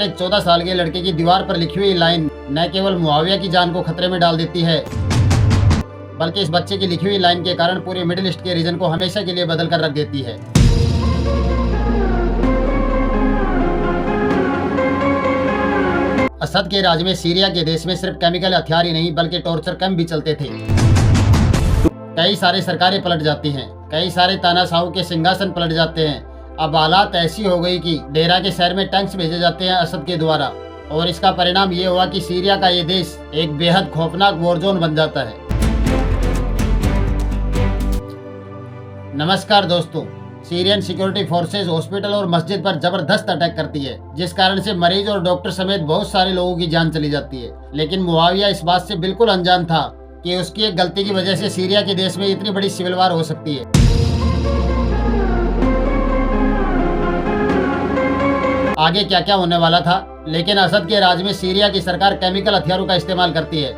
मात्र एक 14 साल के लड़के की दीवार पर लिखी हुई लाइन न केवल मुआविया की जान को खतरे में डाल देती है, बल्कि इस बच्चे की लिखी हुई लाइन के कारण पूरे मिडिल ईस्ट के रीजन को हमेशा के लिए बदल कर रख देती है। असद के राज में सीरिया के देश में सिर्फ केमिकल हथियार ही नहीं बल्कि टॉर्चर कैंप भी चलते थे। कई सारे सरकारें पलट जाती हैं, कई सारे तानाशाहों के सिंहासन पलट जाते हैं। अब हालात ऐसी हो गई कि डेरा के शहर में टैंक्स भेजे जाते हैं असद के द्वारा, और इसका परिणाम ये हुआ कि सीरिया का ये देश एक बेहद खौफनाक वॉर जोन बन जाता है। नमस्कार दोस्तों, सीरियन सिक्योरिटी फोर्सेज हॉस्पिटल और मस्जिद पर जबरदस्त अटैक करती है, जिस कारण से मरीज और डॉक्टर समेत बहुत सारे लोगों की जान चली जाती है। लेकिन मुआविया इस बात से बिल्कुल अनजान था कि उसकी एक गलती की वजह से सीरिया के देश में इतनी बड़ी सिविल वार हो सकती है। आगे क्या क्या होने वाला था, लेकिन असद के राज में सीरिया की सरकार केमिकल हथियारों का इस्तेमाल करती है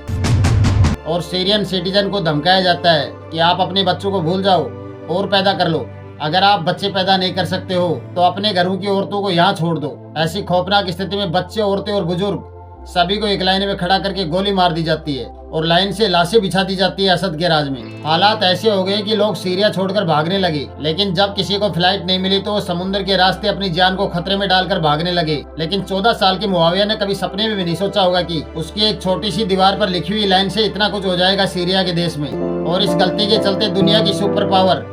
और सीरियन सिटीजन को धमकाया जाता है कि आप अपने बच्चों को भूल जाओ और पैदा कर लो। अगर आप बच्चे पैदा नहीं कर सकते हो तो अपने घरों की औरतों को यहाँ छोड़ दो। ऐसी खौफनाक स्थिति में बच्चे, औरतें और बुजुर्ग सभी को एक लाइन में खड़ा करके गोली मार दी जाती है और लाइन से लाशें बिछा दी जाती है असद के राज में। हालात ऐसे हो गए कि लोग सीरिया छोड़कर भागने लगे, लेकिन जब किसी को फ्लाइट नहीं मिली तो वो समुद्र के रास्ते अपनी जान को खतरे में डालकर भागने लगे। लेकिन 14 साल के मुआविया ने कभी सपने में भी नहीं सोचा होगा कि उसकी एक छोटी सी दीवार पर लिखी हुई लाइन से इतना कुछ हो जाएगा सीरिया के देश में। और इस गलती के चलते दुनिया की सुपर पावर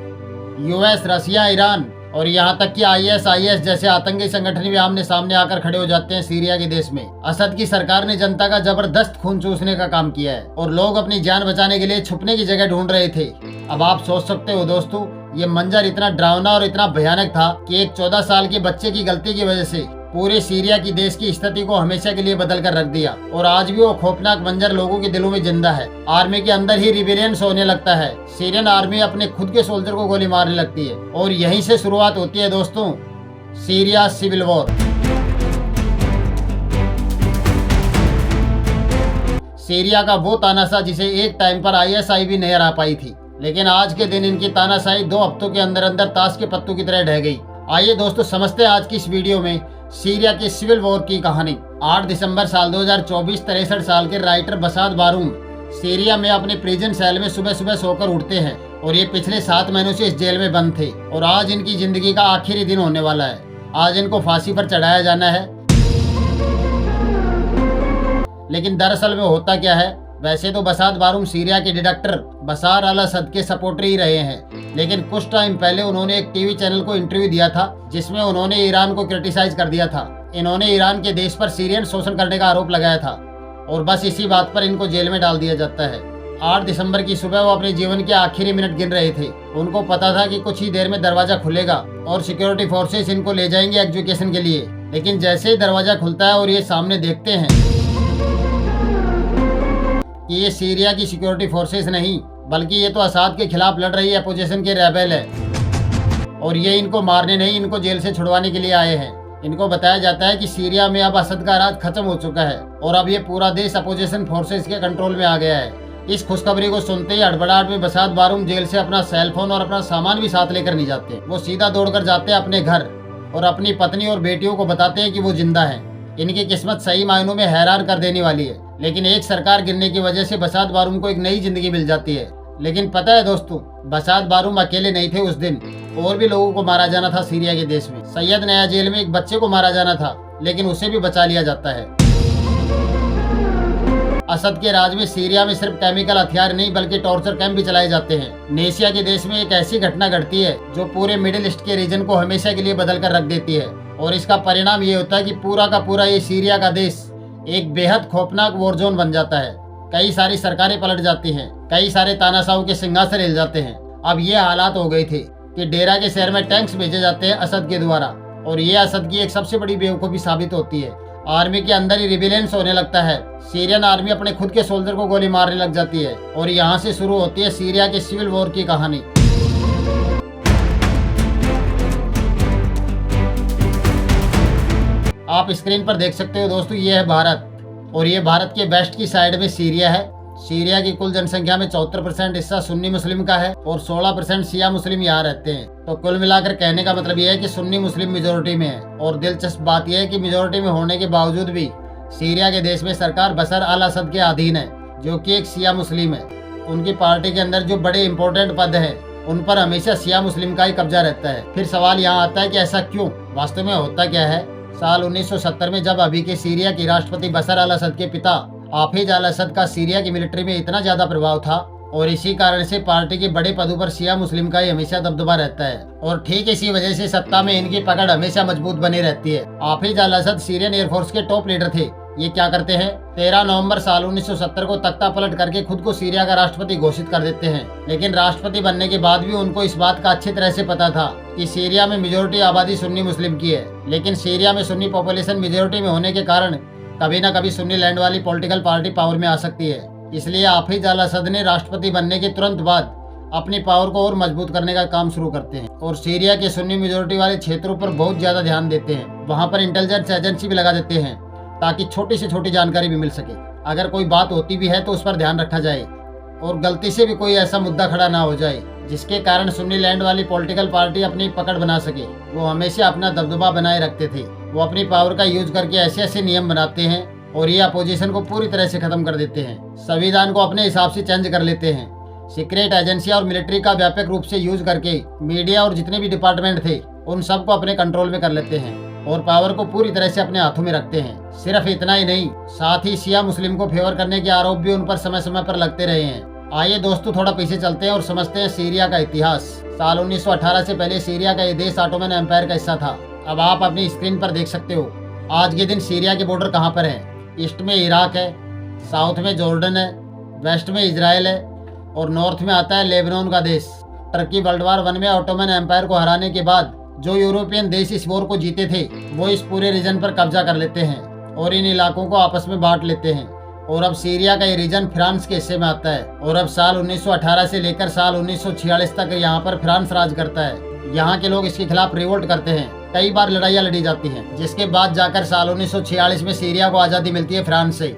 यूएस, रसिया, ईरान और यहाँ तक कि ISIS जैसे आतंकी संगठन भी आमने सामने आकर खड़े हो जाते हैं सीरिया के देश में। असद की सरकार ने जनता का जबरदस्त खून चूसने का काम किया है और लोग अपनी जान बचाने के लिए छुपने की जगह ढूंढ रहे थे। अब आप सोच सकते हो दोस्तों, ये मंजर इतना डरावना और इतना भयानक था कि एक 14 साल के बच्चे की गलती की वजह से पूरे सीरिया की देश की स्थिति को हमेशा के लिए बदल कर रख दिया। और आज भी वो खौफनाक मंजर लोगों के दिलों में जिंदा है। आर्मी के अंदर ही रिबेलियंस होने लगता है, सीरियन आर्मी अपने खुद के सोल्जर को गोली मारने लगती है और यहीं से शुरुआत होती है दोस्तों सीरिया सिविल वॉर। सीरिया का वो तानाशाह जिसे एक टाइम पर ISI भी नहीं हरा पाई थी, लेकिन आज के दिन इनकी तानाशाही 2 हफ्तों के अंदर अंदर ताश के पत्तों की तरह ढह गई। आइए दोस्तों समझते हैं आज की इस वीडियो में सीरिया की सिविल वॉर की कहानी। 8 दिसंबर साल 2024 63 साल के राइटर बसाद बारूम सीरिया में अपने प्रिजन सेल में सुबह सुबह सोकर उठते हैं और ये पिछले 7 महीनों से इस जेल में बंद थे और आज इनकी जिंदगी का आखिरी दिन होने वाला है। आज इनको फांसी पर चढ़ाया जाना है। लेकिन दरअसल में होता क्या है, वैसे तो बसाद बारूम सीरिया के डिक्टेटर बशार अल असद के सपोर्टर ही रहे हैं, लेकिन कुछ टाइम पहले उन्होंने एक टीवी चैनल को इंटरव्यू दिया था जिसमें उन्होंने ईरान को क्रिटिसाइज कर दिया था। इन्होंने ईरान के देश पर सीरियन शोषण करने का आरोप लगाया था और बस इसी बात पर इनको जेल में डाल दिया जाता है। 8 दिसंबर की सुबह वो अपने जीवन के आखिरी मिनट गिन रहे थे। उनको पता था कि कुछ ही देर में दरवाजा खुलेगा और सिक्योरिटी फोर्सेस इनको ले जाएंगे एग्जीक्यूशन के लिए। लेकिन जैसे ही दरवाजा खुलता है और ये सामने देखते हैं कि ये सीरिया की सिक्योरिटी फोर्सेस नहीं बल्कि ये तो असद के खिलाफ लड़ रही अपोजिशन के रेबेल है और ये इनको मारने नहीं, इनको जेल से छुड़वाने के लिए आए हैं। इनको बताया जाता है कि सीरिया में अब असद का राज खत्म हो चुका है और अब ये पूरा देश अपोजिशन फोर्सेस के कंट्रोल में आ गया है। इस खुशखबरी को सुनते ही हड़बड़ाहट में बसाद बारूम जेल से अपना सेलफोन और अपना सामान भी साथ लेकर नहीं जाते। वो सीधा दौड़कर जाते हैं अपने घर और अपनी पत्नी और बेटियों को बताते हैं कि वो जिंदा है। इनकी किस्मत सही मायनों में हैरान कर देने वाली है। लेकिन एक सरकार गिरने की वजह से बसाद बारूम को एक नई जिंदगी मिल जाती है। लेकिन पता है दोस्तों, बसाद बारूम अकेले नहीं थे। उस दिन और भी लोगों को मारा जाना था सीरिया के देश में। सैयद नया जेल में एक बच्चे को मारा जाना था, लेकिन उसे भी बचा लिया जाता है। असद के राज में सीरिया में सिर्फ केमिकल हथियार नहीं बल्कि टॉर्चर कैंप भी चलाए जाते हैं। नेसिया के देश में एक ऐसी घटना घटती है जो पूरे मिडिल ईस्ट के रीजन को हमेशा के लिए बदल कर रख देती है और इसका परिणाम ये होता है कि पूरा का पूरा ये सीरिया का देश एक बेहद खौफनाक वॉर जोन बन जाता है। कई सारी सरकारें पलट जाती हैं, कई सारे तानाशाहों के सिंहासन हिल जाते हैं। अब ये हालात हो गए थे कि डेरा के शहर में टैंक्स भेजे जाते हैं असद के द्वारा और ये असद की एक सबसे बड़ी बेवकूफ़ी साबित होती है। आर्मी के अंदर ही रिबेलियंस होने लगता है। सीरियन आर्मी अपने खुद के सोल्जर को गोली मारने लग जाती है और यहाँ से शुरू होती है सीरिया के सिविल वॉर की कहानी। आप स्क्रीन पर देख सकते हो दोस्तों, ये है भारत और ये भारत के वेस्ट की साइड में सीरिया है। सीरिया की कुल जनसंख्या में 74% हिस्सा सुन्नी मुस्लिम का है और 16% शिया मुस्लिम यहाँ रहते हैं। तो कुल मिलाकर कहने का मतलब यह है कि सुन्नी मुस्लिम मेजोरिटी में है। और दिलचस्प बात यह है कि मेजोरिटी में होने के बावजूद भी सीरिया के देश में सरकार बशर अल असद के अधीन है, जो कि एक शिया मुस्लिम है। उनकी पार्टी के अंदर जो बड़े इंपॉर्टेंट पद हैं उन पर हमेशा शिया मुस्लिम का ही कब्जा रहता है। फिर सवाल यहाँ आता है कि ऐसा क्यों? वास्तव में होता क्या है? साल 1970 में जब अभी के सीरिया के राष्ट्रपति बशर अल असद के पिता हाफिज अल असद का सीरिया की मिलिट्री में इतना ज्यादा प्रभाव था और इसी कारण से पार्टी के बड़े पदों पर शिया मुस्लिम का ही हमेशा दबदबा रहता है और ठीक इसी वजह से सत्ता में इनकी पकड़ हमेशा मजबूत बनी रहती है। हाफिज अल असद सीरियन एयरफोर्स के टॉप लीडर थे। ये क्या करते हैं? 13 नवंबर साल 1970 को तख्ता पलट करके खुद को सीरिया का राष्ट्रपति घोषित कर देते हैं। लेकिन राष्ट्रपति बनने के बाद भी उनको इस बात का अच्छी तरह से पता था कि सीरिया में मेजोरिटी आबादी सुन्नी मुस्लिम की है। लेकिन सीरिया में सुन्नी पॉपुलेशन मेजोरिटी में होने के कारण कभी न कभी सुन्नी लैंड वाली पॉलिटिकल पार्टी पावर में आ सकती है। इसलिए हाफिज अल असद ने राष्ट्रपति बनने के तुरंत बाद अपनी पावर को और मजबूत करने का काम शुरू करते हैं और सीरिया के सुन्नी मेजोरिटी वाले क्षेत्रों पर बहुत ज्यादा ध्यान देते हैं। वहाँ पर इंटेलिजेंस एजेंसी भी लगा देते हैं ताकि छोटी से छोटी जानकारी भी मिल सके। अगर कोई बात होती भी है तो उस पर ध्यान रखा जाए और गलती से भी कोई ऐसा मुद्दा खड़ा ना हो जाए जिसके कारण सुन्नी लैंड वाली पॉलिटिकल पार्टी अपनी पकड़ बना सके। वो हमेशा अपना दबदबा बनाए रखते थे। वो अपनी पावर का यूज करके ऐसे ऐसे नियम बनाते हैं और ये अपोजिशन को पूरी तरह से खत्म कर देते हैं। संविधान को अपने हिसाब से चेंज कर लेते हैं। सीक्रेट एजेंसियां और मिलिट्री का व्यापक रूप से यूज करके मीडिया और जितने भी डिपार्टमेंट थे उन सबको अपने कंट्रोल में कर लेते हैं और पावर को पूरी तरह से अपने हाथों में रखते हैं। सिर्फ इतना ही नहीं, साथ ही शिया मुस्लिम को फेवर करने के आरोप भी उन पर समय समय पर लगते रहे हैं। आइए दोस्तों थोड़ा पीछे चलते हैं और समझते हैं सीरिया का इतिहास। साल 1918 से पहले सीरिया का ये देश ऑटोमन एम्पायर का हिस्सा था। अब आप अपनी स्क्रीन पर देख सकते हो आज के दिन सीरिया के बॉर्डर कहाँ पर है। ईस्ट में इराक है, साउथ में जॉर्डन है, वेस्ट में इजराइल है और नॉर्थ में आता है लेबनान का देश। टर्की वर्ल्ड वार 1 में ऑटोमन एम्पायर को हराने के बाद जो यूरोपियन देश इस वॉर को जीते थे वो इस पूरे रीजन पर कब्जा कर लेते हैं और इन इलाकों को आपस में बांट लेते हैं और अब सीरिया का ये रीजन फ्रांस के हिस्से में आता है और अब साल 1918 से लेकर साल 1946 तक यहाँ पर फ्रांस राज करता है। यहाँ के लोग इसके खिलाफ रिवोल्ट करते हैं, कई बार लड़ाइयाँ लड़ी जाती हैं, जिसके बाद जाकर साल 1946 में सीरिया को आज़ादी मिलती है फ्रांस से।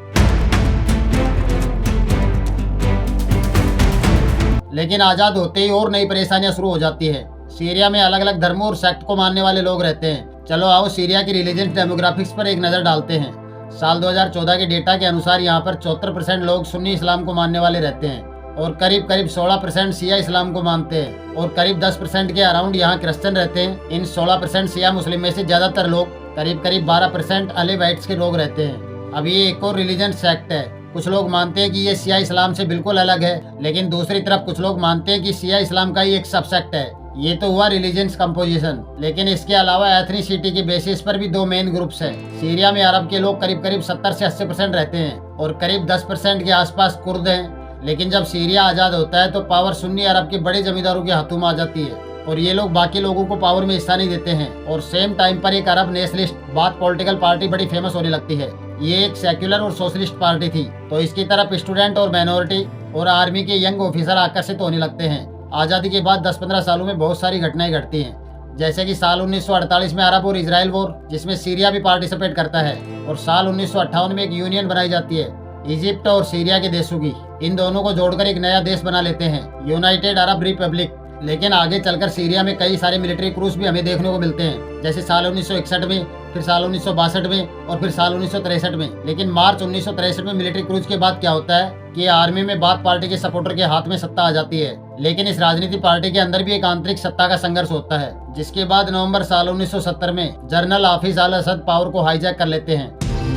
लेकिन आज़ाद होते ही और नई परेशानियां शुरू हो जाती है। सीरिया में अलग अलग धर्मों और सेक्ट को मानने वाले लोग रहते हैं। चलो आओ सीरिया की रिलीजियस डेमोग्राफिक्स पर एक नज़र डालते हैं। साल 2014 के डेटा के अनुसार यहाँ पर 74% लोग सुन्नी इस्लाम को मानने वाले रहते हैं और करीब 16% शिया इस्लाम को मानते हैं और करीब 10% के अराउंड यहाँ क्रिश्चियन रहते हैं। इन 16% शिया मुस्लिम में से ज्यादातर लोग करीब 12% अलेवाइट्स के लोग रहते हैं। अब ये एक और रिलीजन सेक्ट है। कुछ लोग मानते हैं कि ये शिया इस्लाम से बिल्कुल अलग है, लेकिन दूसरी तरफ कुछ लोग मानते हैं कि शिया इस्लाम का ही एक सबसेक्ट है। ये तो हुआ रिलीजियस कंपोजिशन, लेकिन इसके अलावा एथनिसिटी के बेसिस पर भी दो मेन ग्रुप्स हैं। सीरिया में अरब के लोग करीब 70 से 80% रहते हैं और करीब 10% के आसपास कुर्द हैं। लेकिन जब सीरिया आज़ाद होता है तो पावर सुन्नी अरब के बड़े जमींदारों के हाथों में आ जाती है और ये लोग बाकी लोगों को पावर में हिस्सा नहीं देते हैं। और सेम टाइम पर एक अरब नेशनलिस्ट बात पॉलिटिकल पार्टी बड़ी फेमस होने लगती है। ये एक सेक्युलर और सोशलिस्ट पार्टी थी, तो इसकी तरफ स्टूडेंट और माइनॉरिटी और आर्मी के यंग ऑफिसर आकर्षित होने लगते हैं। आज़ादी के बाद 10-15 सालों में बहुत सारी घटनाएं घटती हैं, जैसे कि साल 1948 में अरब और इजराइल वॉर, जिसमें सीरिया भी पार्टिसिपेट करता है, और साल 1958 में एक यूनियन बनाई जाती है इजिप्ट और सीरिया के देशों की। इन दोनों को जोड़कर एक नया देश बना लेते हैं, यूनाइटेड अरब रिपब्लिक। लेकिन आगे चलकर सीरिया में कई सारे मिलिट्री क्रूज भी हमें देखने को मिलते हैं, जैसे साल 1961 में, फिर साल 1962 में और फिर साल 1963 में। लेकिन मार्च 1963 में मिलिट्री क्रूज के बाद क्या होता है कि आर्मी में बाथ पार्टी के सपोर्टर के हाथ में सत्ता आ जाती है। लेकिन इस राजनीति पार्टी के अंदर भी एक आंतरिक सत्ता का संघर्ष होता है, जिसके बाद नवंबर साल 1970 में जनरल हाफिज अल असद पावर को हाईजैक कर लेते हैं।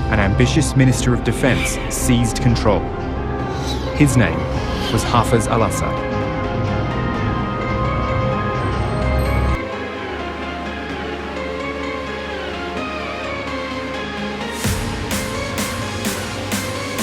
An ambitious minister of defense seized control. His name was Hafiz al-Assad.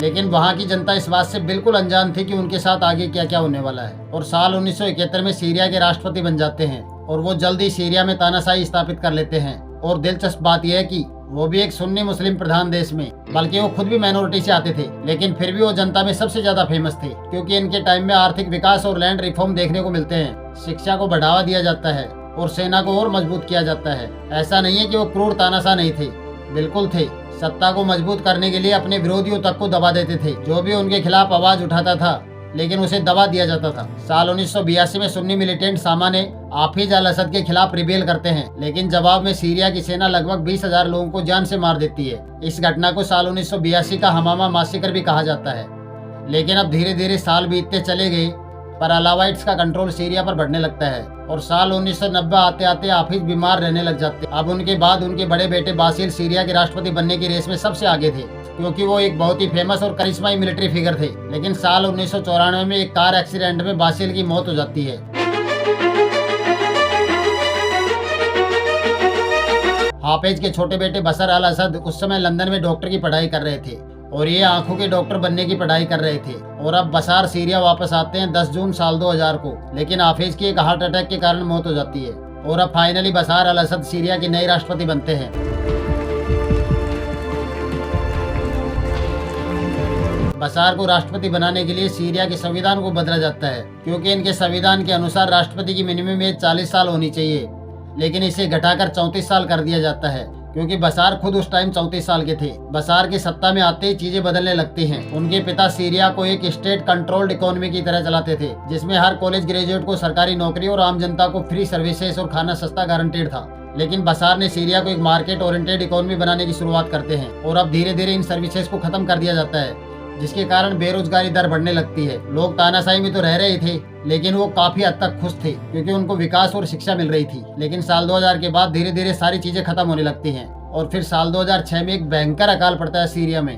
लेकिन वहाँ की जनता इस बात से बिल्कुल अनजान थी कि उनके साथ आगे क्या क्या होने वाला है। और साल 1971 में सीरिया के राष्ट्रपति बन जाते हैं और वो जल्दी सीरिया में तानाशाही स्थापित कर लेते हैं। और दिलचस्प बात यह है कि वो भी एक सुन्नी मुस्लिम प्रधान देश में, बल्कि वो खुद भी माइनॉरिटी से आते थे, लेकिन फिर भी वो जनता में सबसे ज्यादा फेमस थे, क्योंकि इनके टाइम में आर्थिक विकास और लैंड रिफॉर्म देखने को मिलते हैं। शिक्षा को बढ़ावा दिया जाता है और सेना को और मजबूत किया जाता है। ऐसा नहीं है कि वो क्रूर तानाशाह नहीं थे, बिल्कुल थे। सत्ता को मजबूत करने के लिए अपने विरोधियों तक को दबा देते थे। जो भी उनके खिलाफ आवाज उठाता था लेकिन उसे दबा दिया जाता था। साल 1982 में सुन्नी मिलिटेंट सामाने हाफिज अल असद के खिलाफ रिबेल करते हैं, लेकिन जवाब में सीरिया की सेना लगभग 20,000 लोगों को जान से मार देती है। इस घटना को साल 1982 का हमामा मासिकर भी कहा जाता है। लेकिन अब धीरे धीरे साल बीतते चले गए पर अलावाइट्स का कंट्रोल सीरिया पर बढ़ने लगता है और साल 1990 आते आते हाफिज बीमार रहने लग जाते। अब उनके बाद उनके बड़े बेटे बासिल सीरिया के राष्ट्रपति बनने की रेस में सबसे आगे थे, क्योंकि वो एक बहुत ही फेमस और करिश्माई मिलिट्री फिगर थे। लेकिन साल 1994 में एक कार एक्सीडेंट में बासिल की मौत हो जाती है। हाफिज के छोटे बेटे बशर अल असद उस समय लंदन में डॉक्टर की पढ़ाई कर रहे थे और ये आंखों के डॉक्टर बनने की पढ़ाई कर रहे थे। और अब बशार सीरिया वापस आते हैं 10 जून साल 2000 को, लेकिन हाफिज की एक हार्ट अटैक के कारण मौत हो जाती है और अब फाइनली बशार अल असद सीरिया के नए राष्ट्रपति बनते हैं। बशार को राष्ट्रपति बनाने के लिए सीरिया के संविधान को बदला जाता है, क्योंकि इनके संविधान के अनुसार राष्ट्रपति की मिनिमम एज 40 साल होनी चाहिए, लेकिन इसे घटाकर 34 साल कर दिया जाता है, क्योंकि बशार खुद उस टाइम 34 साल के थे। बशार की सत्ता में आते ही चीजें बदलने लगती हैं। उनके पिता सीरिया को एक स्टेट कंट्रोल्ड इकोनॉमी की तरह चलाते थे, जिसमें हर कॉलेज ग्रेजुएट को सरकारी नौकरी और आम जनता को फ्री सर्विसेज और खाना सस्ता गारंटेड था। लेकिन बशार ने सीरिया को एक मार्केट ओरिएंटेड इकोनॉमी बनाने की शुरुआत करते हैं और अब धीरे धीरे इन सर्विसेज को खत्म कर दिया जाता है, जिसके कारण बेरोजगारी दर बढ़ने लगती है। लोग तानाशाही में तो रह रहे थे, लेकिन वो काफी हद तक खुश थे, क्योंकि उनको विकास और शिक्षा मिल रही थी। लेकिन साल 2000 के बाद धीरे धीरे सारी चीजें खत्म होने लगती हैं और फिर साल 2006 में एक भयंकर अकाल पड़ता है सीरिया में।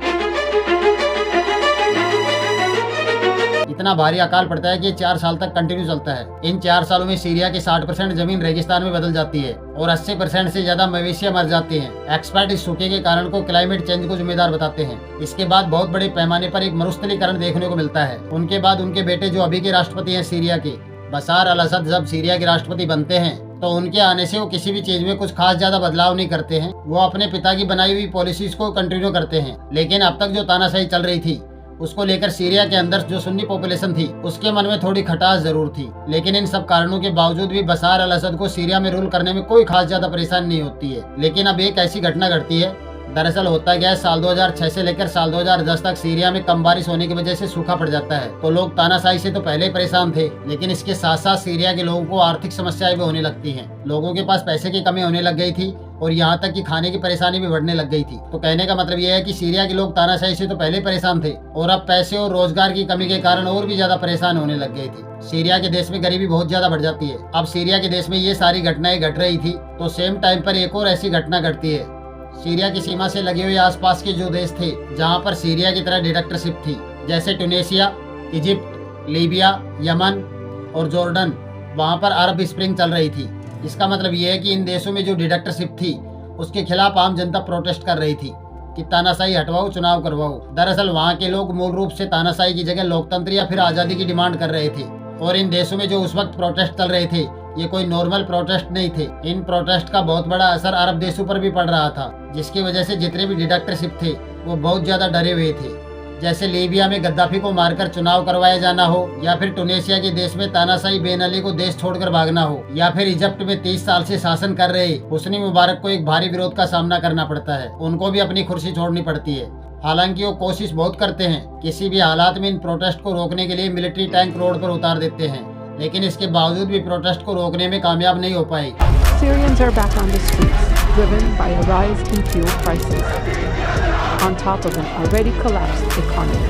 इतना भारी अकाल पड़ता है कि 4 साल तक कंटिन्यू चलता है। इन 4 सालों में सीरिया की 60% जमीन रेगिस्तान में बदल जाती है और 80% से ज्यादा मवेशियां मर जाती हैं। एक्सपर्ट इस सूखे के कारण को क्लाइमेट चेंज को जिम्मेदार बताते हैं। इसके बाद बहुत बड़े पैमाने पर एक मरुस्थलीकरण देखने को मिलता है। उनके बाद उनके बेटे जो अभी के राष्ट्रपति हैं सीरिया के, बशार अल असद, जब सीरिया के राष्ट्रपति बनते हैं तो उनके आने से वो किसी भी चीज में कुछ खास ज्यादा बदलाव नहीं करते हैं। वो अपने पिता की बनाई हुई पॉलिसीज को कंटिन्यू करते हैं। लेकिन अब तक जो तानाशाही चल रही थी उसको लेकर सीरिया के अंदर जो सुन्नी पॉपुलेशन थी उसके मन में थोड़ी खटास जरूर थी। लेकिन इन सब कारणों के बावजूद भी बशार अल असद को सीरिया में रूल करने में कोई खास ज्यादा परेशानी नहीं होती है। लेकिन अब एक ऐसी घटना घटती है। दरअसल होता क्या है, साल 2006 से लेकर साल 2010 तक सीरिया में कम बारिश होने की वजह से सूखा पड़ जाता है। तो लोग तानाशाही से तो पहले ही परेशान थे, लेकिन इसके साथ साथ सीरिया के लोगों को आर्थिक समस्याएं भी होने लगती हैं। लोगों के पास पैसे की कमी होने लग गई थी और यहाँ तक कि खाने की परेशानी भी बढ़ने लग गई थी। तो कहने का मतलब यह है कि सीरिया के लोग तानाशाही से तो पहले ही परेशान थे और अब पैसे और रोजगार की कमी के कारण और भी ज्यादा परेशान होने लग गई थी। सीरिया के देश में गरीबी बहुत ज्यादा बढ़ जाती है। अब सीरिया के देश में ये सारी घटनाएं घट रही थी तो सेम टाइम पर एक और ऐसी घटना घटती है। सीरिया की सीमा से लगे हुए आसपास के जो देश थे जहाँ पर सीरिया की तरह डिक्टेटरशिप थी, जैसे ट्यूनीशिया, इजिप्ट, लीबिया, यमन और जॉर्डन, वहाँ पर अरब स्प्रिंग चल रही थी। इसका मतलब ये है कि इन देशों में जो डिक्टेटरशिप थी उसके खिलाफ आम जनता प्रोटेस्ट कर रही थी कि तानाशाही हटवाओ, चुनाव करवाओ। दरअसल वहाँ के लोग मूल रूप से तानाशाही की जगह लोकतंत्र या फिर आज़ादी की डिमांड कर रहे थे। और इन देशों में जो उस वक्त प्रोटेस्ट चल रहे थे ये कोई नॉर्मल प्रोटेस्ट नहीं थे। इन प्रोटेस्ट का बहुत बड़ा असर अरब देशों पर भी पड़ रहा था, जिसकी वजह से जितने भी डिक्टेटरशिप थे वो बहुत ज्यादा डरे हुए थे। जैसे लीबिया में गद्दाफी को मारकर चुनाव करवाया जाना हो, या फिर टूनेशिया के देश में तानाशाही बेन अली को देश छोड़कर भागना हो, या फिर इजिप्ट में 30 साल से शासन कर रहे हुस्नी मुबारक को एक भारी विरोध का सामना करना पड़ता है। उनको भी अपनी कुर्सी छोड़नी पड़ती है। हालांकि वो कोशिश बहुत करते हैं, किसी भी हालात में इन प्रोटेस्ट को रोकने के लिए मिलिट्री टैंक रोड पर उतार देते हैं, लेकिन इसके बावजूद भी प्रोटेस्ट को रोकने में कामयाब नहीं हो पाए। Syrians are back on the streets, driven by a rise in fuel prices, on top of an already collapsed economy.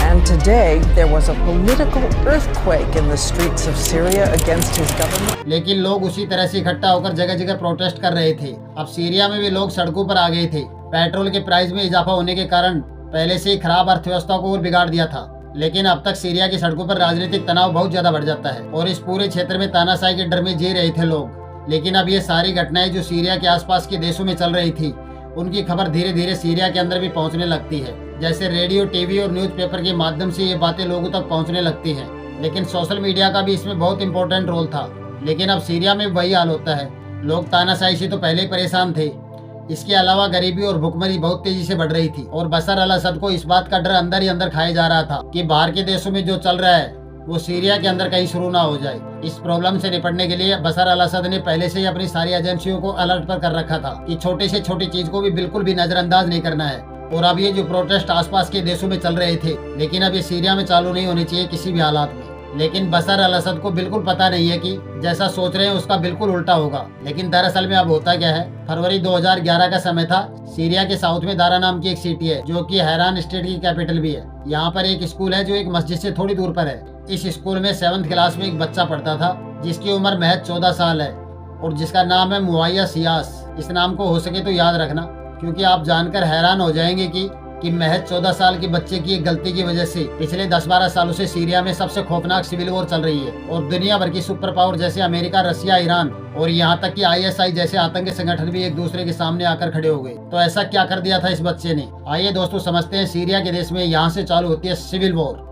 And today there was a political earthquake in the streets of Syria against his government. लेकिन लोग उसी तरह से इकट्ठा होकर जगह जगह protest कर रहे थे। अब सीरिया में भी लोग सड़कों पर आ गए थे। पेट्रोल के प्राइस में इजाफा होने के कारण पहले से ही खराब अर्थव्यवस्था को और बिगाड़ दिया था। लेकिन अब तक सीरिया की सड़कों पर राजनीतिक तनाव बहुत ज्यादा बढ़ जाता है और इस पूरे क्षेत्र में तानाशाही के डर में जी रहे थे लोग। लेकिन अब ये सारी घटनाएं जो सीरिया के आसपास के देशों में चल रही थी उनकी खबर धीरे धीरे सीरिया के अंदर भी पहुंचने लगती है। जैसे रेडियो, टीवी और न्यूज़पेपर के माध्यम से ये बातें लोगों तक पहुंचने लगती हैं। लेकिन सोशल मीडिया का भी इसमें बहुत इंपॉर्टेंट रोल था। लेकिन अब सीरिया में वही हाल होता है। लोग तानाशाही से तो पहले ही परेशान थे। इसके अलावा गरीबी और भुखमरी बहुत तेजी से बढ़ रही थी और बशर अल असद को इस बात का डर अंदर ही अंदर खाया जा रहा था कि बाहर के देशों में जो चल रहा है वो सीरिया के अंदर कहीं शुरू ना हो जाए। इस प्रॉब्लम से निपटने के लिए बशर अल असद ने पहले से ही अपनी सारी एजेंसियों को अलर्ट पर कर रखा था कि छोटी से छोटी चीज को भी बिल्कुल भी नजरअंदाज नहीं करना है। और अब ये जो प्रोटेस्ट आसपास के देशों में चल रहे थे, लेकिन अब ये सीरिया में चालू नहीं होने चाहिए किसी भी हालात में। लेकिन बशर अल असद को बिल्कुल पता नहीं है कि जैसा सोच रहे हैं उसका बिल्कुल उल्टा होगा। लेकिन दरअसल में अब होता क्या है, फरवरी 2011 का समय था। सीरिया के साउथ में दारा नाम की एक सिटी है जो कि हैरान स्टेट की कैपिटल भी है। यहाँ पर एक स्कूल है जो एक मस्जिद से थोड़ी दूर पर है। इस स्कूल में 7th क्लास में एक बच्चा पढ़ता था जिसकी उम्र महज 14 साल है और जिसका नाम है मुआया सियास। इस नाम को हो सके तो याद रखना, क्योंकि आप जानकर हैरान हो जाएंगे कि महज 14 साल के बच्चे की एक गलती की वजह से पिछले 10-12 सालों से सीरिया में सबसे खौफनाक सिविल वॉर चल रही है और दुनिया भर की सुपर पावर जैसे अमेरिका, रसिया, ईरान और यहाँ तक कि ISI जैसे आतंकी संगठन भी एक दूसरे के सामने आकर खड़े हो गए। तो ऐसा क्या कर दिया था इस बच्चे ने? आइए दोस्तों समझते हैं सीरिया के देश में यहाँ से चालू होती है सिविल वॉर।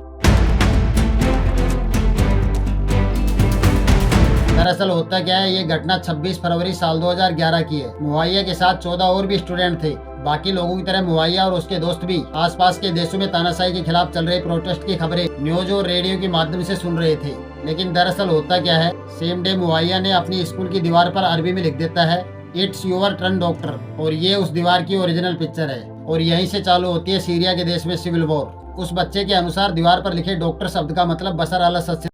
दरअसल होता क्या है, ये घटना 26 फरवरी साल 2011 की है। मुआया के साथ 14 और भी स्टूडेंट थे। बाकी लोगों की तरह मुआया और उसके दोस्त भी आसपास के देशों में तानाशाही के खिलाफ चल रहे प्रोटेस्ट की खबरें न्यूज और रेडियो के माध्यम से सुन रहे थे। लेकिन दरअसल होता क्या है, सेम डे मुआया ने अपनी स्कूल की दीवार पर अरबी में लिख देता है इट्स योर टर्न डॉक्टर, और ये उस दीवार की ओरिजिनल पिक्चर है। और यहीं से चालू होती है सीरिया के देश में सिविल वॉर। उस बच्चे के अनुसार दीवार पर लिखे डॉक्टर शब्द का मतलब बशर अल असद